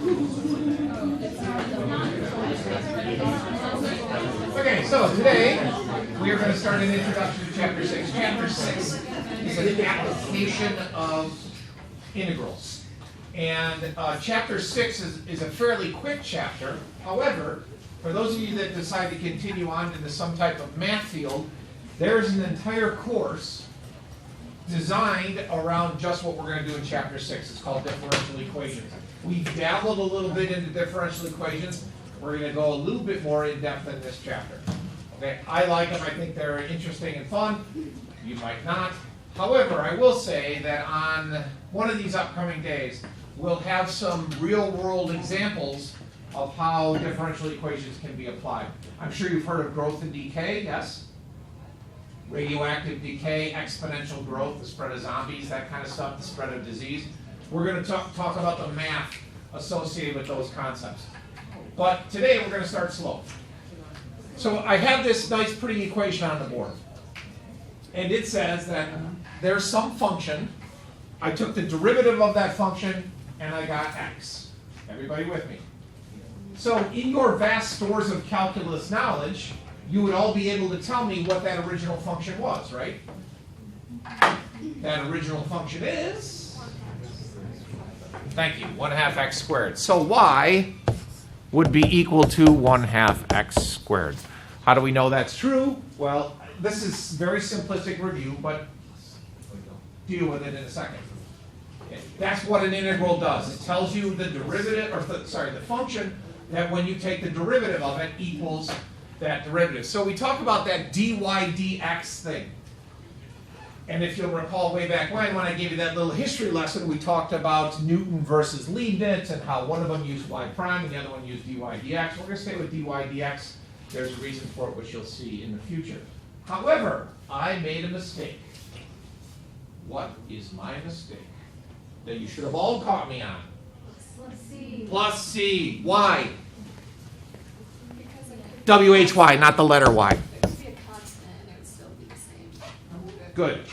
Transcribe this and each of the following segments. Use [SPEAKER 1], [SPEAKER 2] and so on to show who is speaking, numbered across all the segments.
[SPEAKER 1] Okay, so today we are going to start an introduction to Chapter 6. Chapter 6 is an application of integrals. And Chapter 6 is a fairly quick chapter. However, for those of you that decide to continue on into some type of math field, there is an entire course designed around just what we're going to do in Chapter 6. It's called differential equations. We've dabbled a little bit into differential equations. We're going to go a little bit more in depth in this chapter. Okay, I like them. I think they're interesting and fun. You might not. However, I will say that on one of these upcoming days, we'll have some real-world examples of how differential equations can be applied. I'm sure you've heard of growth and decay, yes? Radioactive decay, exponential growth, the spread of zombies, that kind of stuff, the spread of disease. We're going to talk about the math associated with those concepts. But today we're going to start slow. So I have this nice pretty equation on the board. And it says that there's some function. I took the derivative of that function and I got x. Everybody with me? So in your vast stores of calculus knowledge, you would all be able to tell me what that original function was, right? That original function is, thank you, 1/2 x squared. So y would be equal to 1/2 x squared. How do we know that's true? Well, this is very simplistic review, but deal with it in a second. Okay. That's what an integral does. It tells you the derivative, or the function that when you take the derivative of it equals that derivative. So we talk about that dy dx thing. And if you'll recall way back when I gave you that little history lesson, we talked about Newton versus Leibniz and how one of them used y prime and the other one used dy dx. We're going to stay with dy dx. There's a reason for it, which you'll see in the future. However, I made a mistake. What is my mistake? That you should have all caught me on. Plus c. Why? WHY, not the letter Y.
[SPEAKER 2] It would be a constant and it would still be the same.
[SPEAKER 1] Good.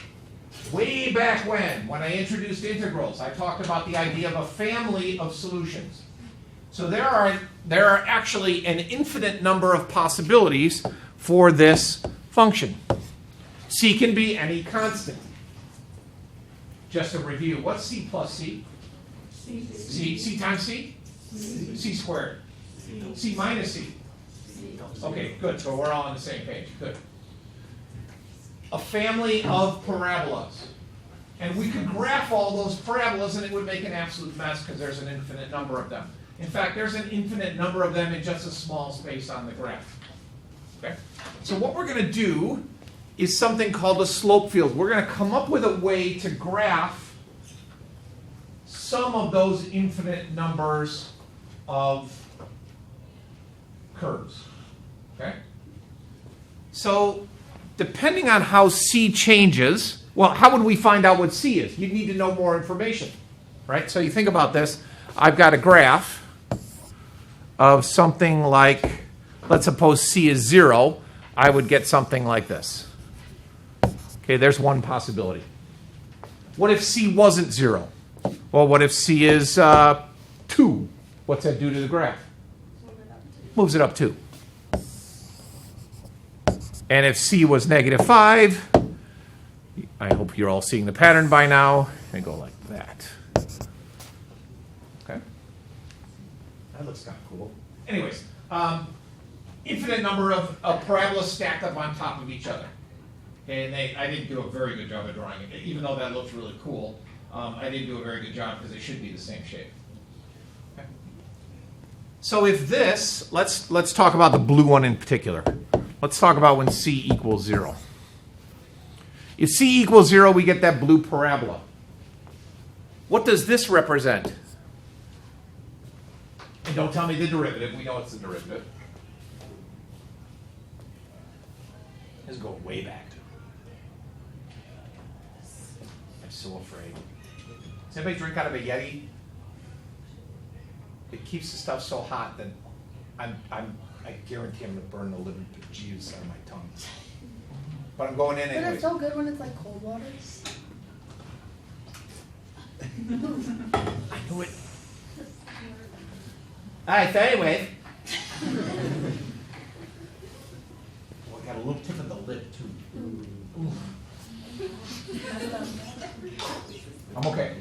[SPEAKER 1] Way back when I introduced integrals, I talked about the idea of a family of solutions. So there are actually an infinite number of possibilities for this function. C can be any constant. Just a review, what's C plus C? C times C? C squared. C minus C. Okay, good. So we're all on the same page. Good. A family of parabolas. And we could graph all those parabolas and it would make an absolute mess because there's an infinite number of them. In fact, there's an infinite number of them in just a small space on the graph. Okay? So what we're going to do is something called a slope field. We're going to come up with a way to graph some of those infinite numbers of curves. Okay? So depending on how C changes, well, how would we find out what C is? You'd need to know more information, right? So you think about this. I've got a graph of something like, let's suppose C is 0. I would get something like this. Okay, there's one possibility. What if C wasn't 0? Well, what if C is 2? What's that do to the graph? Moves it up 2. And if C was -5, I hope you're all seeing the pattern by now, and go like that. Okay? That looks kind of cool. Anyways, infinite number of parabolas stacked up on top of each other. And I didn't do a very good job of drawing it. Even though that looks really cool, I didn't do a very good job because they should be the same shape. Okay. So if this, let's talk about the blue one in particular. Let's talk about when C equals 0. If C equals 0, we get that blue parabola. What does this represent? And don't tell me the derivative. We know it's the derivative. This is going way back. I'm so afraid. Does anybody drink out of a Yeti? It keeps the stuff so hot that I guarantee I'm going to burn the living juice out of my tongue. But I'm going in
[SPEAKER 2] But
[SPEAKER 1] anyway.
[SPEAKER 2] it's so good when it's like cold water.
[SPEAKER 1] I knew it. Alright, so anyway. Oh, I got a little tip of the lip too. Ooh. I'm okay.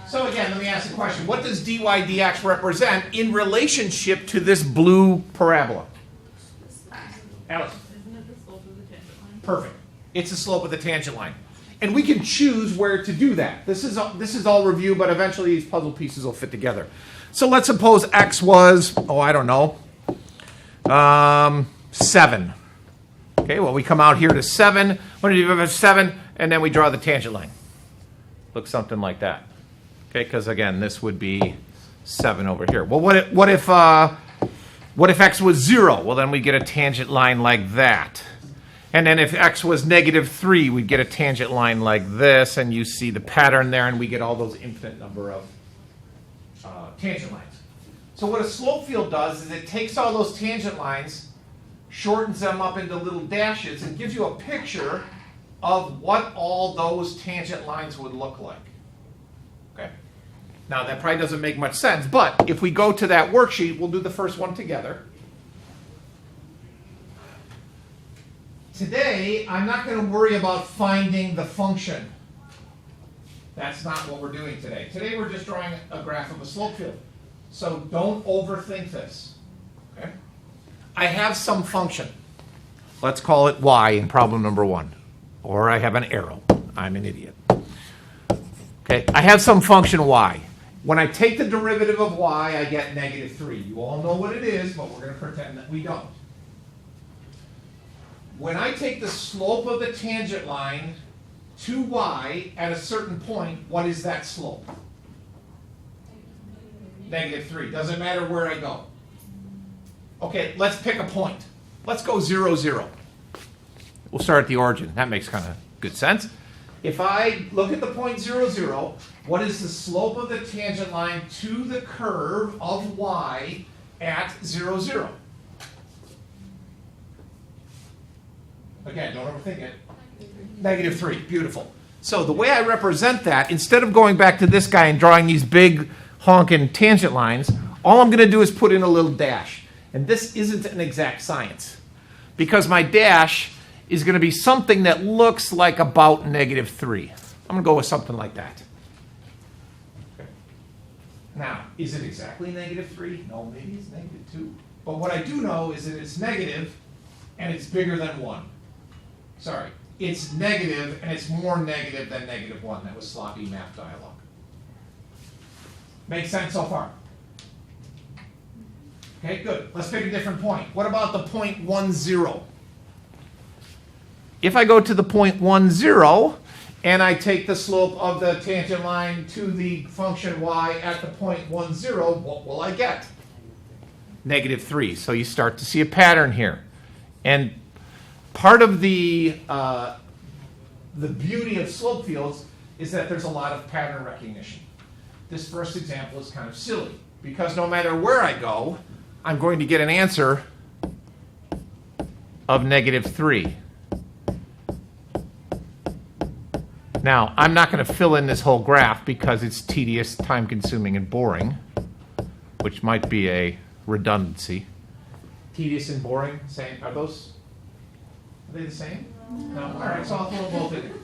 [SPEAKER 1] So again, let me ask the question. What does dy dx represent in relationship to this blue parabola? Alice.
[SPEAKER 3] Isn't it the slope of the tangent line?
[SPEAKER 1] Perfect. It's the slope of the tangent line. And we can choose where to do that. This is all review, but eventually these puzzle pieces will fit together. So let's suppose x was, I don't know, 7. Okay, well, we come out here to 7. What do you do with 7? And then we draw the tangent line. Looks something like that. Okay, because again, this would be 7 over here. Well, what if x was 0? Well, then we get a tangent line like that. And then if x was -3, we'd get a tangent line like this, and you see the pattern there, and we get all those infinite number of tangent lines. So what a slope field does is it takes all those tangent lines, shortens them up into little dashes, and gives you a picture of what all those tangent lines would look like. Okay? Now, that probably doesn't make much sense, but if we go to that worksheet, we'll do the first one together. Today, I'm not going to worry about finding the function. That's not what we're doing today. Today, we're just drawing a graph of a slope field. So don't overthink this. Okay? I have some function. Let's call it y in problem number 1. Or I have an arrow. I'm an idiot. Okay, I have some function y. When I take the derivative of y, I get -3. You all know what it is, but we're going to pretend that we don't. When I take the slope of the tangent line to y at a certain point, what is that slope? -3. Doesn't matter where I go. Okay, let's pick a point. Let's go 0, 0. We'll start at the origin. That makes kind of good sense. If I look at the point 0, 0, what is the slope of the tangent line to the curve of y at 0, 0? Again, don't overthink it. -3. Beautiful. So the way I represent that, instead of going back to this guy and drawing these big honking tangent lines, all I'm going to do is put in a little dash. And this isn't an exact science, because my dash is going to be something that looks like about -3. I'm going to go with something like that. Okay. Now, is it exactly -3? No, maybe it's -2. But what I do know is that it's negative and it's bigger than 1. Sorry, it's negative and it's more negative than -1. That was sloppy math dialogue. Makes sense so far? Okay, good. Let's pick a different point. What about the point 1, 0? If I go to the point 1, 0, and I take the slope of the tangent line to the function y at the point 1, 0, what will I get? -3. So you start to see a pattern here. And part of the beauty of slope fields is that there's a lot of pattern recognition. This first example is kind of silly, because no matter where I go, I'm going to get an answer of -3. Now, I'm not going to fill in this whole graph because it's tedious, time-consuming, and boring, which might be a redundancy. Tedious and boring, same? Are they the same? No? All right, so I'll throw both in there.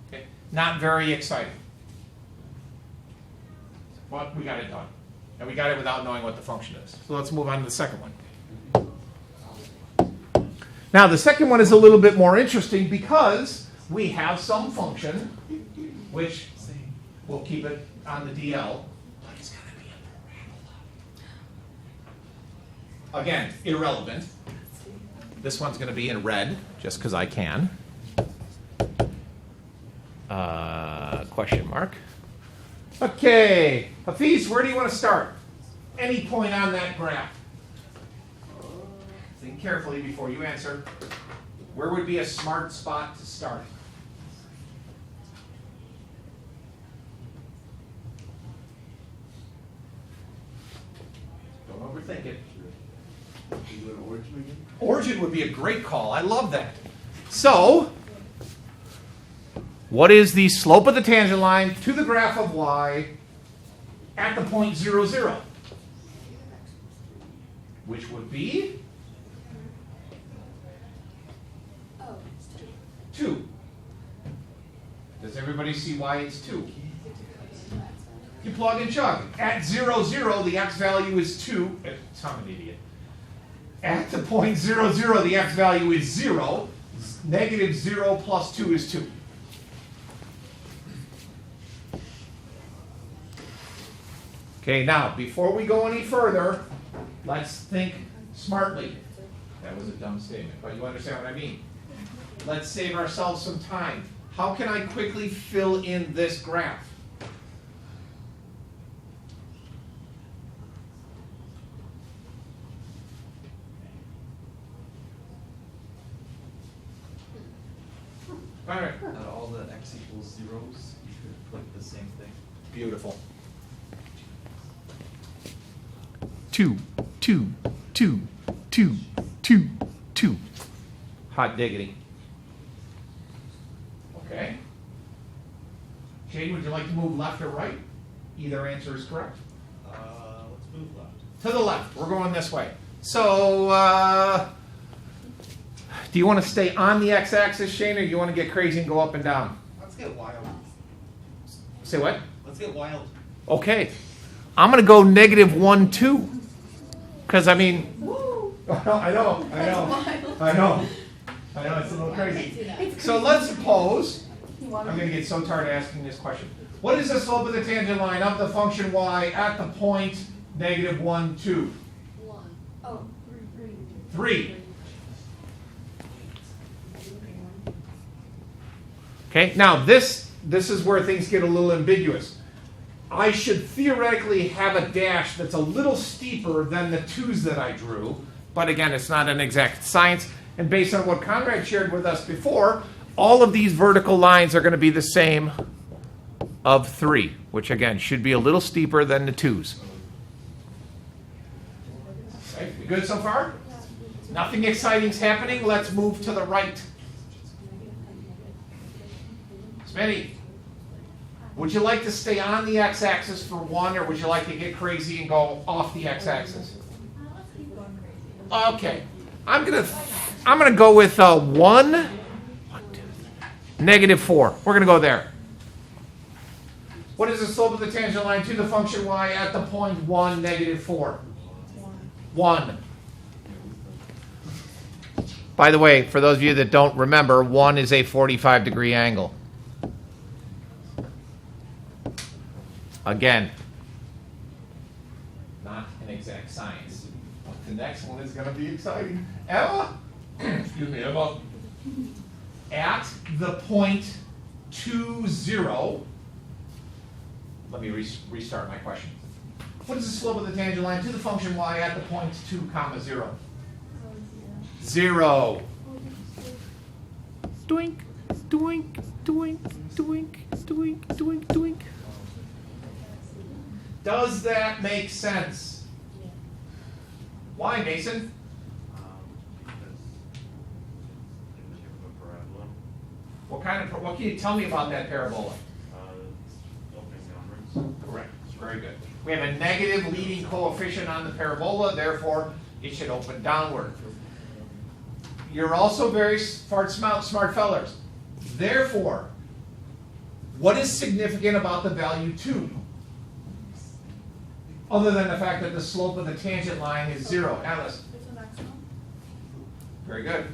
[SPEAKER 1] Okay. Not very exciting. But we got it done. And we got it without knowing what the function is. So let's move on to the second one. Now, the second one is a little bit more interesting because we have some function, which we'll keep it on the DL, but it's going to be a parabola. Again, irrelevant. This one's going to be in red, just because I can. Question mark. Okay, Hafiz, where do you want to start? Any point on that graph. Think carefully before you answer. Where would be a smart spot to start? Don't overthink it. Origin would be a great call. I love that. So, what is the slope of the tangent line to the graph of y at the point 0, 0? which would be
[SPEAKER 2] Oh, it's
[SPEAKER 1] 2. Does everybody see why it's 2? You plug and chug. At 0, 0, the x value is 2. I'm an idiot. At the point 0, 0, the x value is 0. Negative 0 plus 2 is 2. Okay, now, before we go any further, let's think smartly. That was a dumb statement, but you understand what I mean. Let's save ourselves some time. How can I quickly fill in this graph? All right.
[SPEAKER 4] At all the x equals zeros, you could put the same thing.
[SPEAKER 1] Beautiful. 2, 2, 2, 2, 2, 2. Hot diggity. Okay. Shane, would you like to move left or right? Either answer is correct.
[SPEAKER 4] Let's move left.
[SPEAKER 1] To the left. We're going this way. So, do you want to stay on the x-axis, Shane, or do you want to get crazy and go up and down?
[SPEAKER 4] Let's get wild.
[SPEAKER 1] Say what?
[SPEAKER 4] Let's get wild.
[SPEAKER 1] Okay. I'm going to go negative 1, 2. Because, I mean, I know, it's a little crazy. So let's suppose, I'm going to get so tired of asking this question. What is the slope of the tangent line of the function y at the point negative 1, 2?
[SPEAKER 2] 1. Oh,
[SPEAKER 1] 3. Okay, now this is where things get a little ambiguous. I should theoretically have a dash that's a little steeper than the 2's that I drew, but again, it's not an exact science. And based on what Conrad shared with us before, all of these vertical lines are going to be the same of 3, which again should be a little steeper than the 2's. Okay, we good so far? Nothing exciting's happening. Let's move to the right. Smitty, would you like to stay on the x-axis for 1, or would you like to get crazy and go off the x-axis? Okay, I'm gonna go with 1, negative 4. We're gonna go there. What is the slope of the tangent line to the function y at the point 1, negative 4? 1. By the way, for those of you that don't remember, 1 is a 45-degree angle. Again, not an exact science. But the next one is going to be exciting. Emma, excuse me, Emma, at the point 2, 0, let me restart my question. What is the slope of the tangent line to the function y at the point 2, 0? 0. Doink, doink, doink, doink, doink, doink, doink. Does that make sense? Why, Mason?
[SPEAKER 4] Because in the shape of a parabola.
[SPEAKER 1] What can you tell me about that parabola?
[SPEAKER 4] Opening downwards.
[SPEAKER 1] Correct. Very good. We have a negative leading coefficient on the parabola, therefore it should open downward. You're also very smart fellers. Therefore, what is significant about the value 2? Other than the fact that the slope of the tangent line is 0. Alice?
[SPEAKER 3] It's a maximum.
[SPEAKER 1] Very good.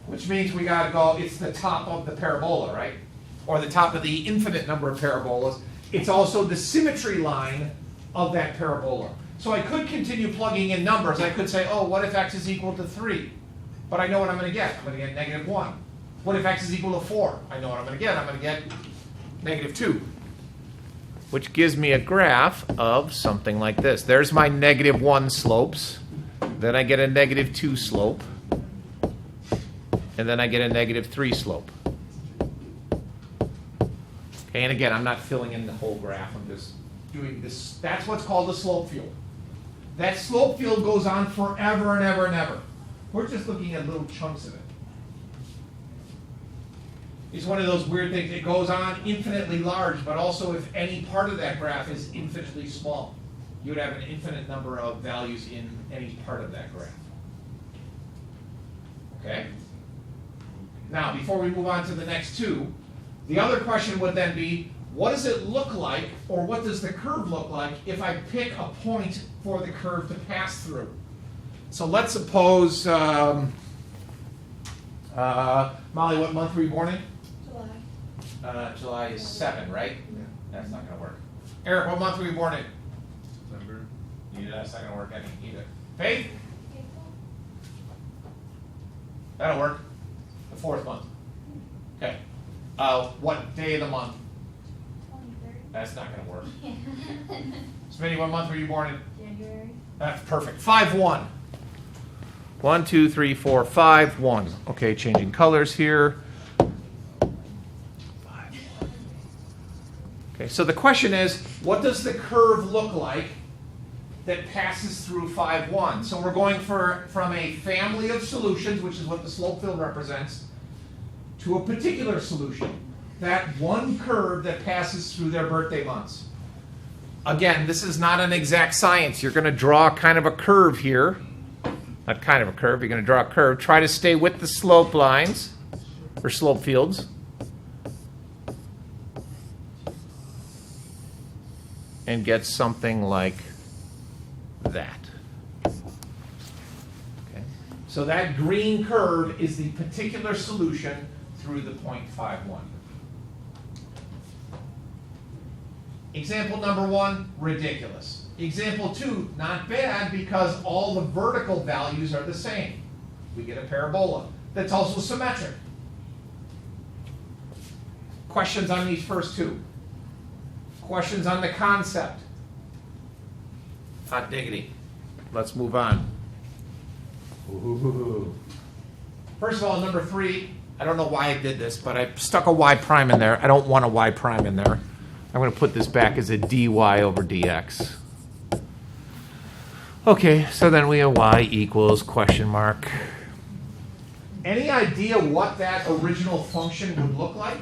[SPEAKER 1] Which means we got to go, it's the top of the parabola, right? Or the top of the infinite number of parabolas. It's also the symmetry line of that parabola. So I could continue plugging in numbers. I could say, oh, what if x is equal to 3? But I know what I'm going to get. I'm going to get negative 1. What if x is equal to 4? I know what I'm going to get. I'm going to get negative 2. Which gives me a graph of something like this. There's my negative 1 slopes. Then I get a negative 2 slope. And then I get a negative 3 slope. Okay, and again, I'm not filling in the whole graph. I'm just doing this. That's what's called a slope field. That slope field goes on forever and ever and ever. We're just looking at little chunks of it. It's one of those weird things. It goes on infinitely large, but also if any part of that graph is infinitely small. you would have an infinite number of values in any part of that graph. Okay? Now, before we move on to the next two, the other question would then be, what does it look like, or what does the curve look like if I pick a point for the curve to pass through? So let's suppose, Molly, what month were you born in?
[SPEAKER 2] July.
[SPEAKER 1] July is 7, right? That's not going to work. Eric, what month were you born in?
[SPEAKER 4] September.
[SPEAKER 1] Yeah, that's not going to work either. Faith? That'll work. The 4th month. Okay. What day of the month?
[SPEAKER 2] 23rd.
[SPEAKER 1] That's not going to work. Smitty, what month were you born in?
[SPEAKER 2] January.
[SPEAKER 1] That's perfect. 5-1. 1, 2, 3, 4, 5, 1. Okay, changing colors here. 5, 1. Okay, so the question is, what does the curve look like that passes through 5, 1? So we're going from a family of solutions, which is what the slope field represents, to a particular solution. That one curve that passes through their birthday months. Again, this is not an exact science. You're going to draw kind of a curve here. Not kind of a curve. You're going to draw a curve. Try to stay with the slope lines or slope fields. And get something like that. Okay. So that green curve is the particular solution through the point 5, 1. Example number 1, ridiculous. Example 2, not bad because all the vertical values are the same. We get a parabola that's also symmetric. Questions on these first two? Questions on the concept? Hot diggity. Let's move on. Ooh. First of all, number 3, I don't know why I did this, but I stuck a y prime in there. I don't want a y prime in there. I'm going to put this back as a dy over dx. Okay, so then we have y equals question mark. Any idea what that original function would look like?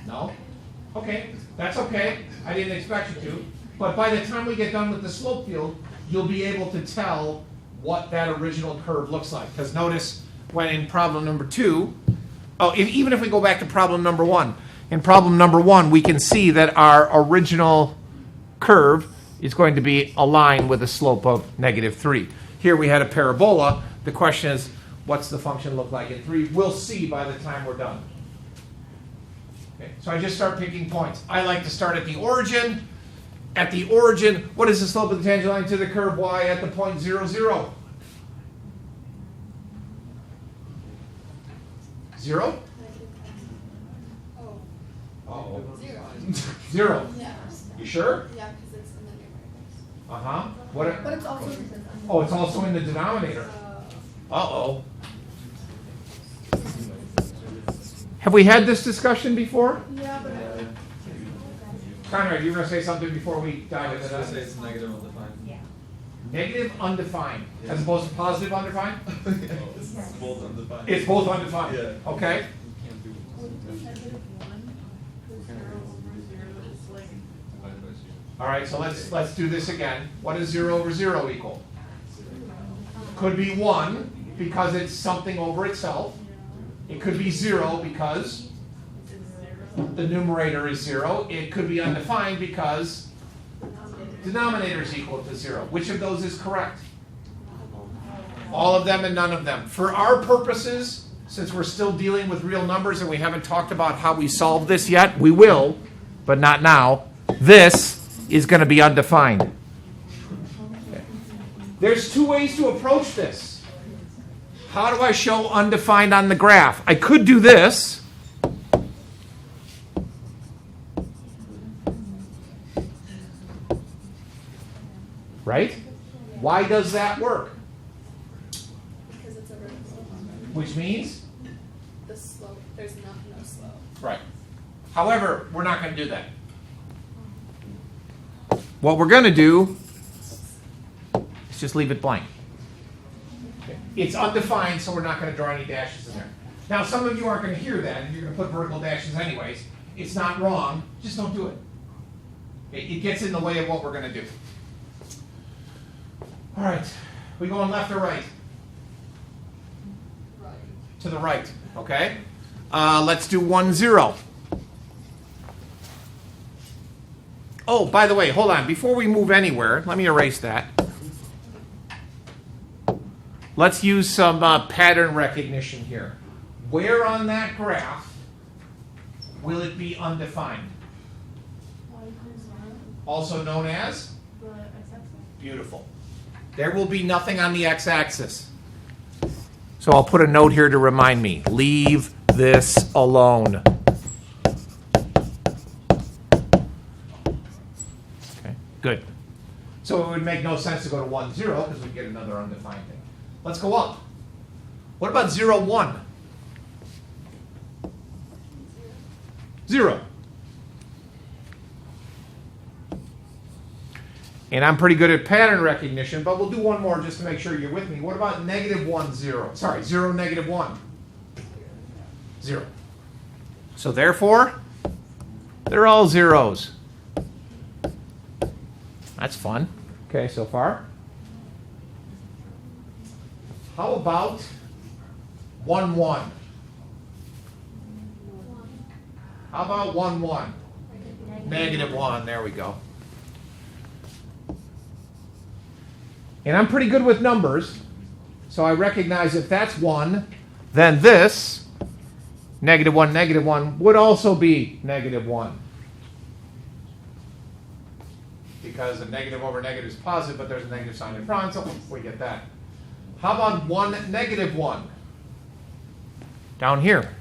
[SPEAKER 1] No? Okay, that's okay. I didn't expect you to. But by the time we get done with the slope field, you'll be able to tell what that original curve looks like. Because notice when in problem number 2, even if we go back to problem number 1, in problem number 1, we can see that our original curve is going to be a line with a slope of -3. Here we had a parabola. The question is, what's the function look like in 3? We'll see by the time we're done. Okay, so I just start picking points. I like to start at the origin. At the origin, what is the slope of the tangent line to the curve y at the point 0, 0? 0?
[SPEAKER 2] Oh. 0.
[SPEAKER 1] 0.
[SPEAKER 2] Yeah.
[SPEAKER 1] You sure?
[SPEAKER 2] Yeah, because it's in the numerators.
[SPEAKER 1] Uh-huh.
[SPEAKER 2] But it's also
[SPEAKER 1] It's also in the denominator. Uh-oh. Have we had this discussion before?
[SPEAKER 2] Yeah, but
[SPEAKER 1] Conrad, you were going to say something before we dive into that?
[SPEAKER 4] It's negative undefined.
[SPEAKER 2] yeah.
[SPEAKER 1] Negative undefined, as opposed to positive undefined?
[SPEAKER 4] It's both undefined.
[SPEAKER 1] It's both undefined.
[SPEAKER 4] Yeah.
[SPEAKER 1] Okay.
[SPEAKER 3] Would it be negative 1? Because 0 over 0 is like,
[SPEAKER 1] All right, so let's do this again. What does 0 over 0 equal? Could be 1 because it's something over itself. It could be 0 because
[SPEAKER 3] it's 0.
[SPEAKER 1] the numerator is 0. It could be undefined because denominator is equal to 0. Which of those is correct? All of them and none of them. For our purposes, since we're still dealing with real numbers and we haven't talked about how we solve this yet, we will, but not now. This is going to be undefined. Okay. There's 2 ways to approach this. How do I show undefined on the graph? I could do this. Right? Why does that work?
[SPEAKER 2] Because it's a vertical.
[SPEAKER 1] Which means?
[SPEAKER 2] The slope, there's no slope.
[SPEAKER 1] Right. However, we're not going to do that. What we're going to do is just leave it blank. Okay. It's undefined, so we're not going to draw any dashes in there. Now, some of you aren't going to hear that, and you're going to put vertical dashes anyways. It's not wrong, just don't do it. It gets in the way of what we're going to do. All right, we going left or right?
[SPEAKER 2] Right.
[SPEAKER 1] To the right, okay? Let's do 1, 0. Oh, by the way, hold on. Before we move anywhere, let me erase that. Let's use some pattern recognition here. Where on that graph will it be undefined? Also known as?
[SPEAKER 3] The x-axis.
[SPEAKER 1] Beautiful. There will be nothing on the x-axis. So I'll put a note here to remind me. Leave this alone. Okay, good. So it would make no sense to go to 1, 0 because we get another undefined thing. Let's go up. What about 0, 1? 0. And I'm pretty good at pattern recognition, but we'll do one more just to make sure you're with me. What about negative 1, 0? Sorry, 0, negative 1. 0. So therefore, they're all zeros. That's fun. Okay, so far. How about 1, 1? How about 1, 1? Negative 1, there we go. And I'm pretty good with numbers, so I recognize if that's 1, then this, negative 1, would also be negative 1. Because a negative over negative is positive, but there's a negative sign in front, so we get that. How about 1, negative 1? Down here.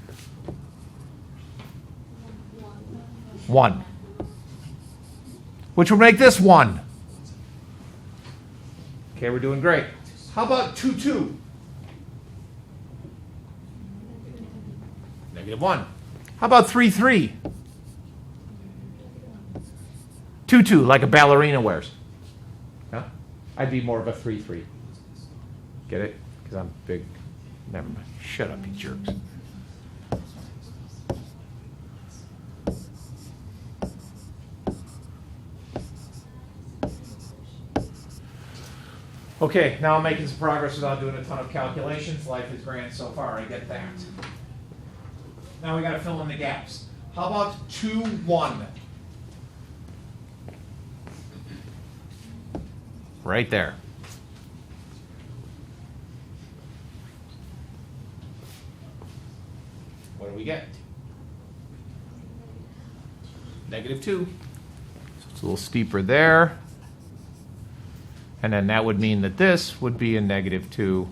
[SPEAKER 1] 1. Which would make this 1. Okay, we're doing great. How about 2, 2? Negative 1. How about 3, 3? 2, 2, like a ballerina wears. Huh? I'd be more of a 3, 3. Get it? Because I'm big. Never mind. Shut up, you jerks. Okay, now I'm making some progress without doing a ton of calculations. Life is grand so far, I get that. Now we got to fill in the gaps. How about 2, 1? Right there. What do we get? Negative 2. So it's a little steeper there. And then that would mean that this would be a negative 2.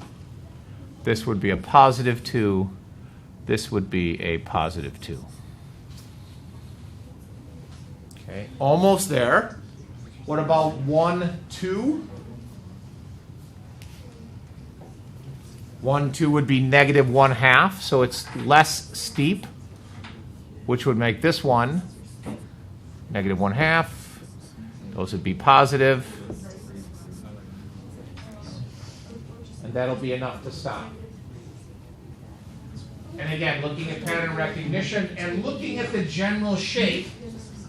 [SPEAKER 1] This would be a positive 2. This would be a positive 2. Okay, almost there. What about 1, 2? 1, 2 would be negative 1/2, so it's less steep, which would make this one negative 1/2. Those would be positive. And that'll be enough to stop. And again, looking at pattern recognition and looking at the general shape,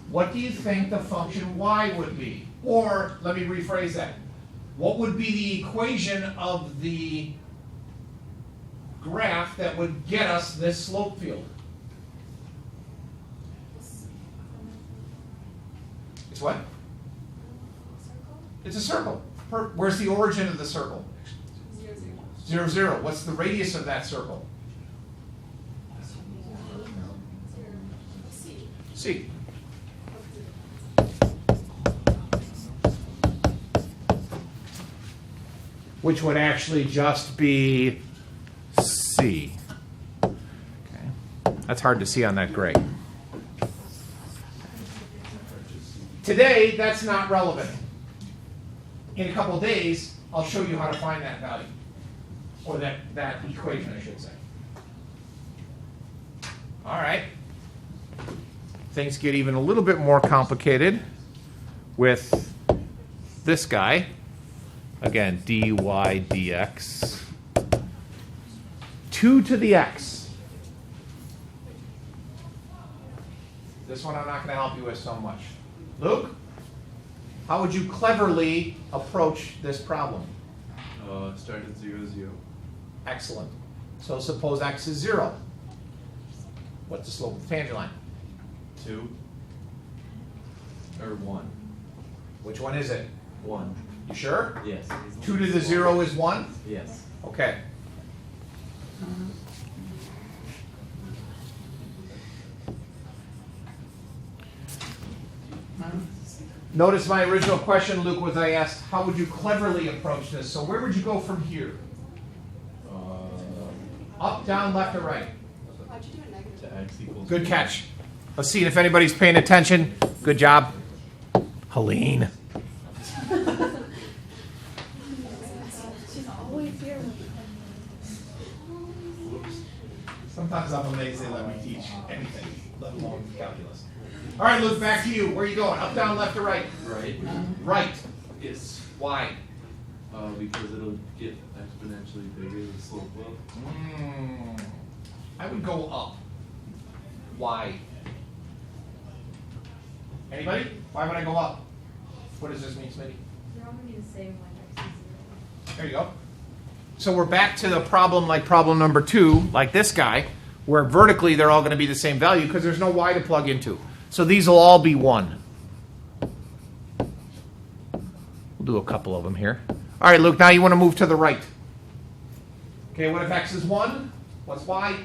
[SPEAKER 1] what do you think the function y would be? Or, let me rephrase that. What would be the equation of the graph that would get us this slope field? It's what? It's a circle. Where's the origin of the circle? 0, 0. What's the radius of that circle? C. Which would actually just be C. Okay. That's hard to see on that grade. Today, that's not relevant. In a couple of days, I'll show you how to find that value. Or that equation, I should say. All right. Things get even a little bit more complicated with this guy. Again, dy dx. 2 to the x. This one I'm not going to help you with so much. Luke, how would you cleverly approach this problem?
[SPEAKER 4] Start at 0, 0.
[SPEAKER 1] Excellent. So suppose x is 0. What's the slope of the tangent line?
[SPEAKER 4] 2. Or 1.
[SPEAKER 1] Which one is it?
[SPEAKER 4] 1.
[SPEAKER 1] You sure?
[SPEAKER 4] Yes.
[SPEAKER 1] 2 to the 0 is 1?
[SPEAKER 4] Yes.
[SPEAKER 1] Okay. Notice my original question, Luke, was I asked, how would you cleverly approach this? So where would you go from here? Up, down, left, or right?
[SPEAKER 2] Why'd you do a negative?
[SPEAKER 4] To x equals
[SPEAKER 1] Good catch. Let's see if anybody's paying attention. Good job. Helene.
[SPEAKER 3] She's always here.
[SPEAKER 1] Sometimes I'm amazed they let me teach anything, let alone calculus. All right, Luke, back to you. Where are you going? Up, down, left, or right?
[SPEAKER 4] right.
[SPEAKER 1] Right.
[SPEAKER 4] Yes.
[SPEAKER 1] Why?
[SPEAKER 4] Because it'll get exponentially bigger, the slope will.
[SPEAKER 1] I would go up. Why? Anybody? Why would I go up? What does this mean, Smitty?
[SPEAKER 3] They're all gonna be the same when x is 0.
[SPEAKER 1] There you go. So we're back to the problem like problem number 2, like this guy, where vertically they're all going to be the same value because there's no y to plug into. So these will all be 1. We'll do a couple of them here. All right, Luke, now you want to move to the right. Okay, what if x is 1? What's y?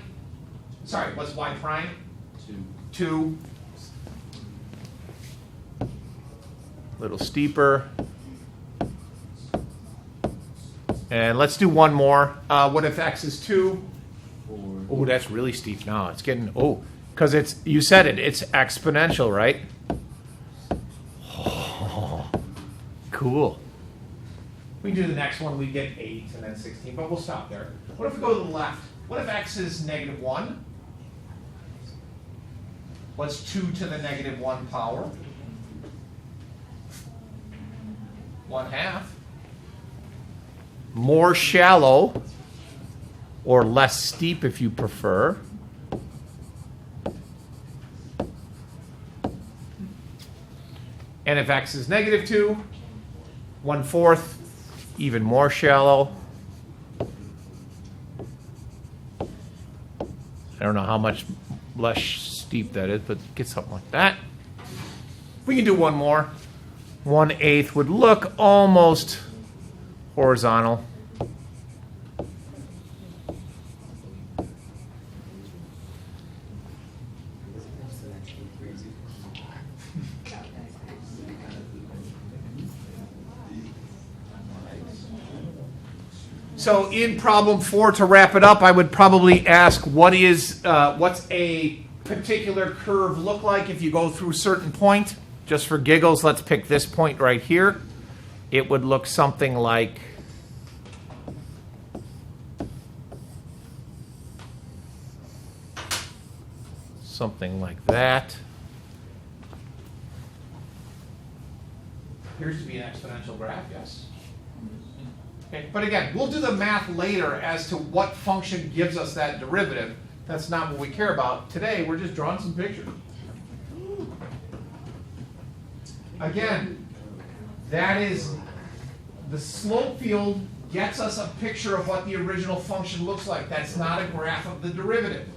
[SPEAKER 1] Sorry, what's y prime? 2. A little steeper. And let's do one more. What if x is 2?
[SPEAKER 4] 4.
[SPEAKER 1] Oh, that's really steep now. It's getting, because it's, you said it, it's exponential, right? Oh, cool. We do the next one, we get 8 and then 16, but we'll stop there. What if we go to the left? What if x is negative 1? What's 2 to the negative 1 power? 1/2. More shallow, or less steep if you prefer. And if x is negative 2, 1/4, even more shallow. I don't know how much less steep that is, but get something like that. We can do one more. 1/8 would look almost horizontal. So in problem 4, to wrap it up, I would probably ask what's a particular curve look like if you go through a certain point? Just for giggles, let's pick this point right here. It would look something like that. Appears to be an exponential graph, yes. Okay, but again, we'll do the math later as to what function gives us that derivative. That's not what we care about. Today, we're just drawing some pictures. Again, that is, the slope field gets us a picture of what the original function looks like. That's not a graph of the derivative.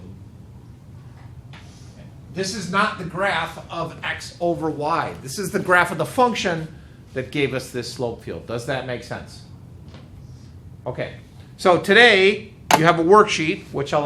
[SPEAKER 1] This is not the graph of x over y. This is the graph of the function that gave us this slope field. Does that make sense? Okay, so today you have a worksheet, which I'll